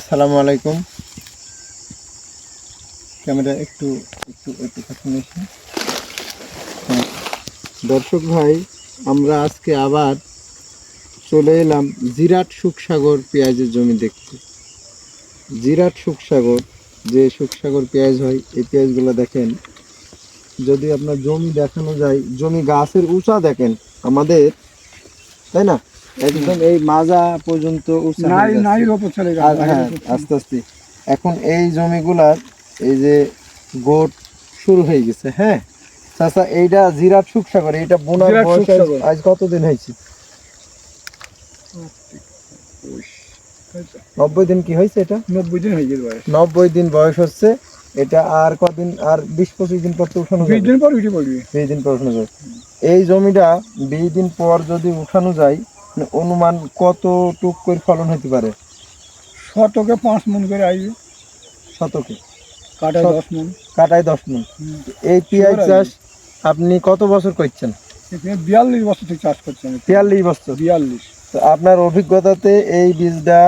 আসসালামু আলাইকুম। ক্যামেরা একটু একটু একটু কাছে নিয়ে আসুন। হ্যাঁ, দর্শক ভাই, আমরা আজকে আবার চলে এলাম জিরাট সুখসাগর পেঁয়াজের জমি দেখতে। জিরাট সুখসাগর, যে সুখসাগর পেঁয়াজ হয়, এই পেঁয়াজগুলো দেখেন, যদি আপনার জমি দেখানো যায়, জমি গাছের উঁচা দেখেন আমাদের, তাই না? একদম এই মাজা পর্যন্ত উঁচা হয়ে গেছে। আর হ্যাঁ, আস্তে আস্তে এখন এই জমিগুলার এই যে গোট শুরু হয়ে গেছে। হ্যাঁ চাচা, এইটা জিরাট সুখসাগর, এইটা বোনার বয়স আজ কতদিন হয়েছে? 90 দিন কি হয়েছে? এটা 90 দিন হয়ে গেছে বয়স। 90 দিন বয়স হচ্ছে এটা। আর কদিন, আর 20-25 দিন পর তো উঠানো যাবে। 20 দিন পর উঠে পড়বে। 20 দিন পর উঠানো যাবে। এই জমিটা 20 দিন পর যদি উঠানো যায়, মানে অনুমান কত টুক করে ফলন হতে পারে? শতকে 5 মণ করে আসবে। শতকে কাটায় 10 মণ। কাটায় 10 মণ। এই পেঁয়াজ চাষ আপনি কত বছর করছেন? 42 বছর থেকে চাষ করছি আমি। 43 বছর। 42। তো আপনার অভিজ্ঞতাতে এই বীজটা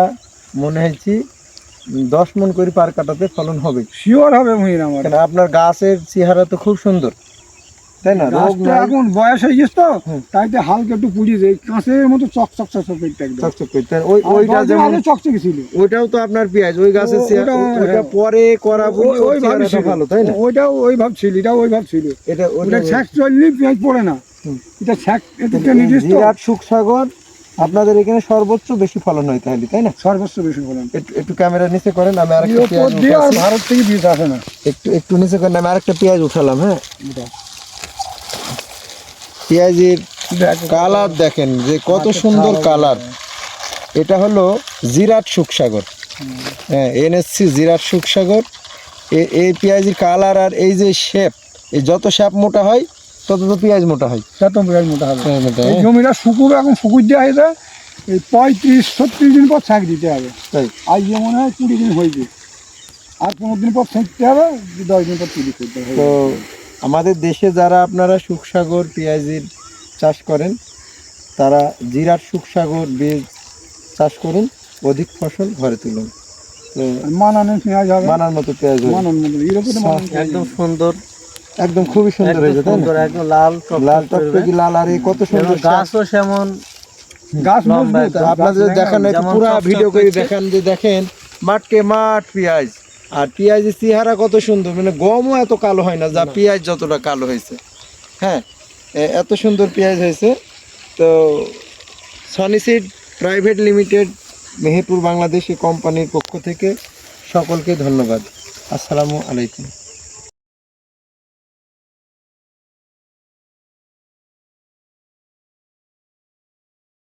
মনে হয়েছে 10 মণ করে পার কাটাতে ফলন হবে? শিওর হবে মহিন আমার। কেন আপনার গাছের চেহারা তো খুব সুন্দর, তাই না? রোগ গাছটা নাই। এখন বয়স হয়ে গেছে তো, তাইতে হালকা একটু পুড়িয়ে যায়, কাঁচের মতো চকচক চকচক করতে একদম। চকচক করতে ওইটা যেমন চকচকে ছিল, ওইটাও তো আপনার পেঁয়াজ, ওই গাছের ওইটা পরে করা বলে ওই ভাবে ছিল ভালো, তাই না? ওইটাও ওই ভাব ছিল, এটাও ওই ভাব ছিল। এটা ওটা ছ্যাক চললেই পেঁয়াজ পড়ে না। এটা ছ্যাক, এটা নির্দিষ্ট। জিরাট সুখসাগর আপনাদের এখানে সর্বোচ্চ বেশি ফলন হয় তাহলে, তাই না? সর্বোচ্চ বেশি ফলন। একটু ক্যামেরা নিচে করেন, আমি আরেকটা পেঁয়াজ আর ভারত থেকে বীজ আসে না। একটু নিচে করেন, আমি আরেকটা পেঁয়াজ উঠালাম। হ্যাঁ, পেঁয়াজের কালার দেখেন যে কত সুন্দর কালার। এটা হলো জিরাট সুখসাগর। হ্যাঁ, এনএসসি জিরাট সুখসাগর। এই পেঁয়াজের কালার আর এই যে শেপ, এই যত শেপ মোটা হয় তত তো পেঁয়াজ মোটা হয়। তত পেঁয়াজ মোটা হবে। এই জমিটা শুকুর, এখন শুকুর দেওয়া হয়েছে। এই 35-36 দিন পর ছাঁক দিতে হবে। তাই আজ যে মনে হয় 20 দিন হয়েছে, আর 15 দিন পর ছাঁকতে হবে, 10 দিন পর তুলি করতে হবে। তো আমাদের দেশে যারা আপনারা সুখসাগর পেঁয়াজের চাষ করেন, তারা জিরাট সুখসাগর বীজ চাষ করুন, অধিক ফসল ঘরে তুলুন। তো মানানোর পেঁয়াজ হবে, মানার মতো পেঁয়াজ হবে। মানানোর মতো একদম সুন্দর, একদম খুবই সুন্দর হয়েছে, তাই না? একদম লাল লাল টকটকি লাল, আর এই কত সুন্দর গাছও সেমন। গাছ মজবুত। আপনাদের দেখানো পুরো ভিডিও করে দেখান, যে দেখেন মাঠকে মাঠ পেঁয়াজ, আর পেঁয়াজের চেহারা কত সুন্দর, মানে গমও এত কালো হয় না যা পেঁয়াজ যতটা কালো হয়েছে। হ্যাঁ, এত সুন্দর পেঁয়াজ হয়েছে। তো Sony seed private limited, Meherpur Bangladesh কোম্পানির পক্ষ থেকে সকলকে ধন্যবাদ। আসসালামু আলাইকুম।